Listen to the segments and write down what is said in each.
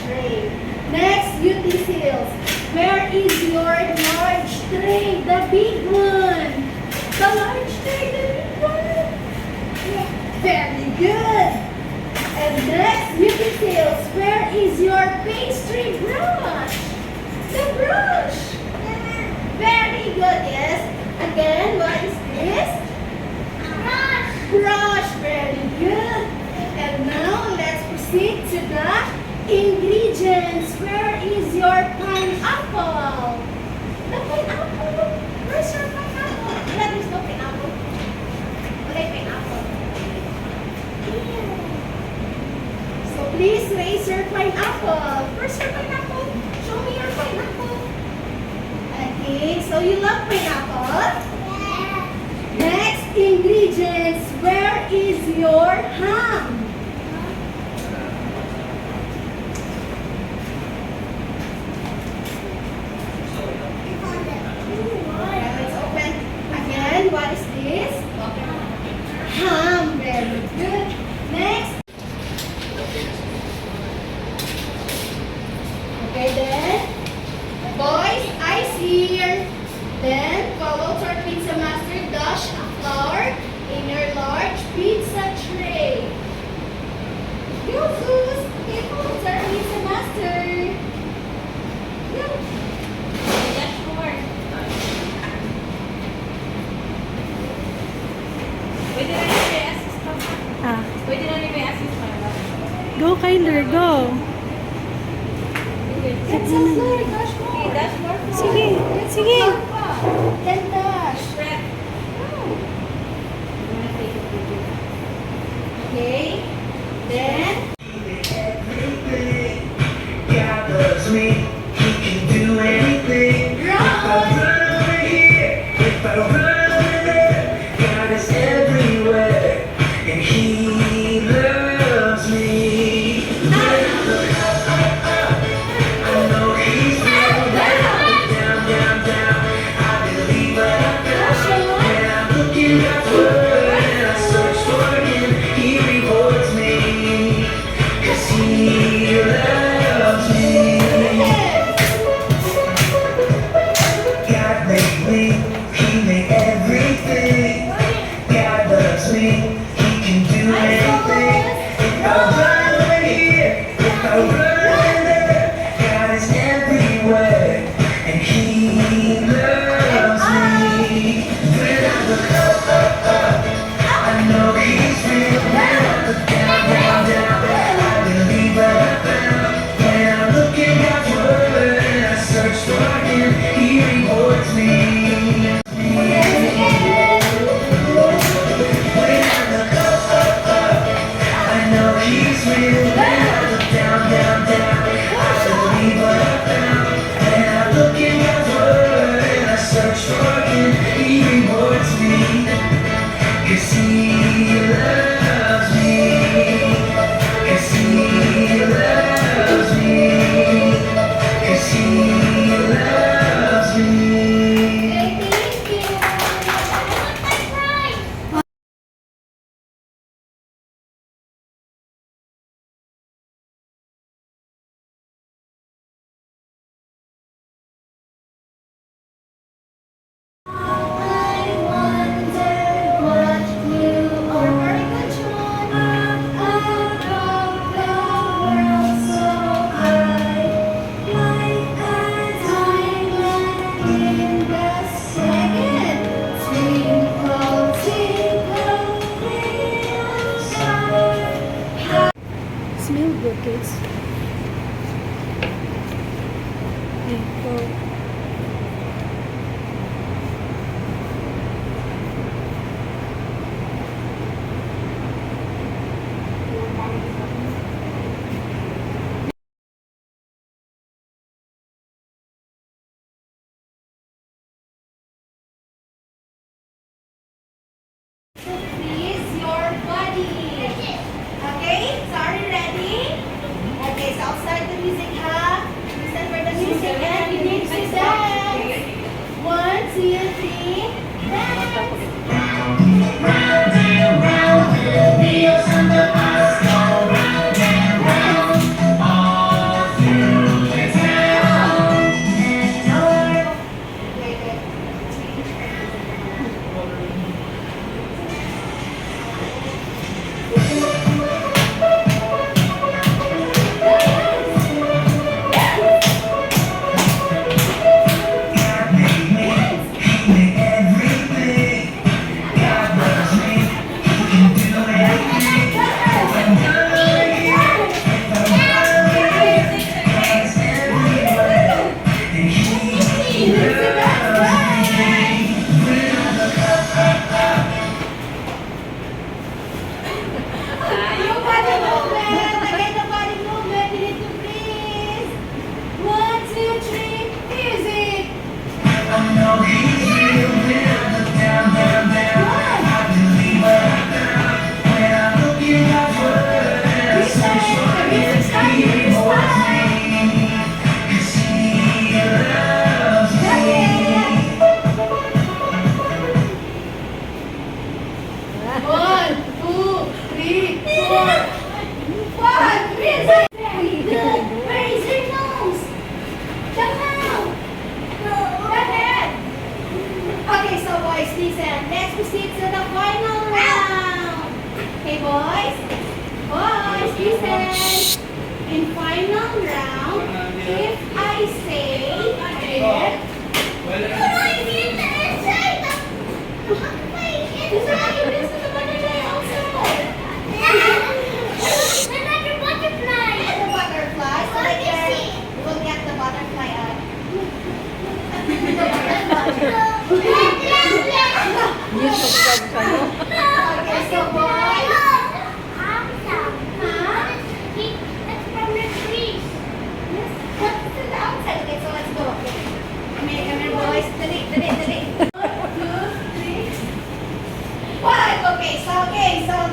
tray. Next, utensils. Where is your large tray? The big one. The large tray, the big one. Very good. And next, utensils. Where is your pastry brush? The brush. Very good. Yes. Again, what is this? Brush. Brush. Very good. And now let's proceed to the ingredients. Where is your pineapple? The pineapple. Where's your pineapple? Yeah, there's no pineapple. Okay, pineapple. So please raise your pineapple. Where's your pineapple? Show me your pineapple. Okay, so you love pineapple? Yeah. Next ingredients. Where is your ham? What is this? Ham. Very good. Next. Okay, then. Boys, ice here. Then, follow our pizza master. Dash a flour in your large pizza tray. Go, Zeus. Okay, follow our pizza master. Go. Dash more. Go, Kyler, go. Let's more. Dash more. Sige, sige. Then dash. Okay. Then. Everything God loves me. He can do anything. If I run over here, if I run over there, God is everywhere, and He loves me. When I look up, I know He's real. When I look down, I believe what I found. When I look in God's word and I search for Him, He rewards me, 'cause He loves me. God made me, He made everything. God loves me, He can do anything. If I run over here, if I run over there, God is everywhere, and He loves me. When I look up, I know He's real. When I look down, I believe what I found. When I look in God's word and I search for Him, He rewards me. When I look up, I know He's real. When I look down, I believe what I found. When I look in God's word and I search for Him, He rewards me, 'cause He loves me, 'cause He loves me, 'cause He loves me. Thank you. I wonder what you are. Very good, John. Above the world so high, like a diamond in the second. Twinkle, twinkle, little star. Smell good, kids. Okay, go. Please your body. Okay, sorry, ready? Okay, so I'll start the music, ha? Listen for the music and you need to dance. 1, 2, 3, dance. Round and round, the wheels on the bus go round and round. All know he's real when I look down, down, down. I believe what I found when I look in God's word and I search for Him. He rewards me 'cause He loves me. One, two, three, four. One, three. Very good. Where is your nose? The mouth. The head. Okay, so boys, listen. Let's proceed to the final round. Okay, boys. Boys, listen. In final round, if I say it,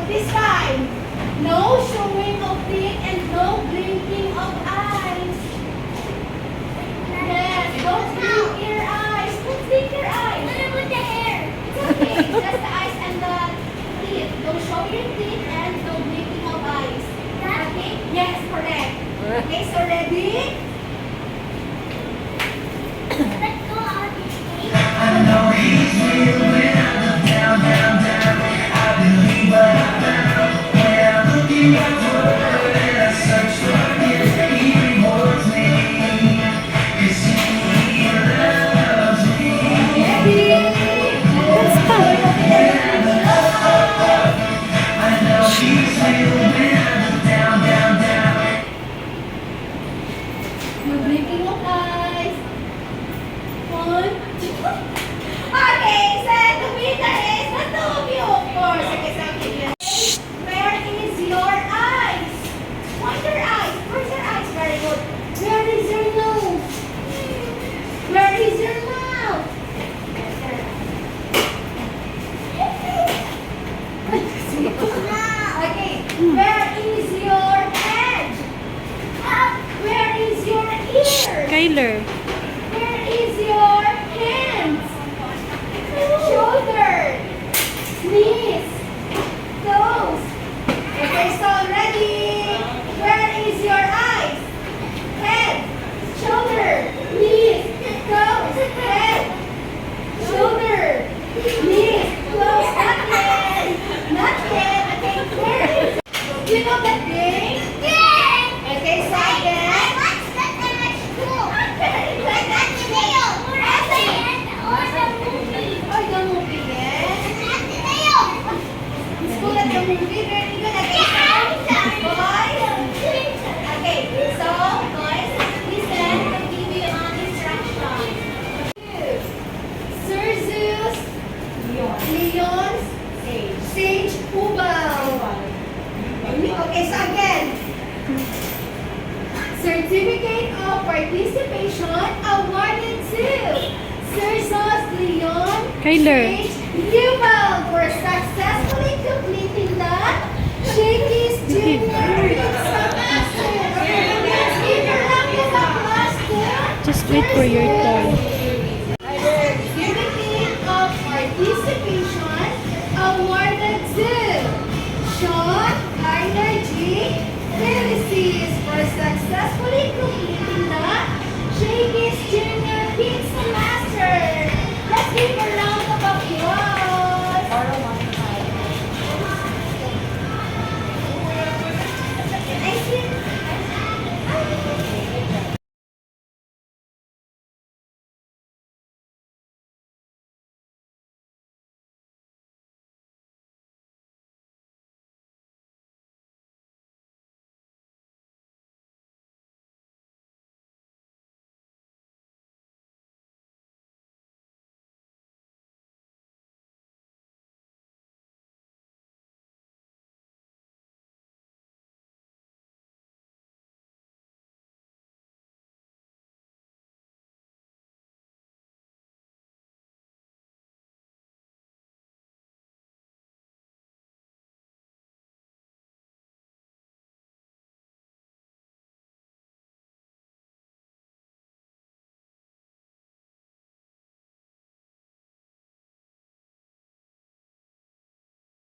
this time, no showing of teeth and no blinking of eyes. Yes, don't blink your eyes. Don't blink your eyes. It's okay, just the eyes and the teeth. Don't show your teeth and no blinking of eyes. Okay? Yes, correct. Okay, so ready? I know He's real when I look down, down, down. I believe what I found when I look in God's word and I search for Him. He rewards me 'cause He loves me. I know He's real when I look down, down, down. No blinking of eyes. One, two. Okay, so the winner is the two of you, of course. Okay, so I'll give you. Where is your eyes? Point your eyes. Where's your eyes? Very good. Where is your nose? Where is your mouth? Okay, where is your head? Where is your ear? Kyler. Where is your hands? Shoulder, knees, toes. Okay, so ready? Where is your eyes? Head, shoulder, knees, toes, head, shoulder, knees, toes. Not yet. Not yet. Okay, where is? You know that game? Okay, so again. Oh, the movie, yes. It's good at the movie. Very good at it. Boys. Okay, so, boys, listen. I'll give you an instruction. Sir Zeus, Leon's, Sage Ubal. Okay, so again. Certificate of participation awarded to Sir Zeus, Leon, Kyler. Sage Ubal for successfully completing the Shakey's Junior Week semester. Let's give your round of applause to Just wait for your turn.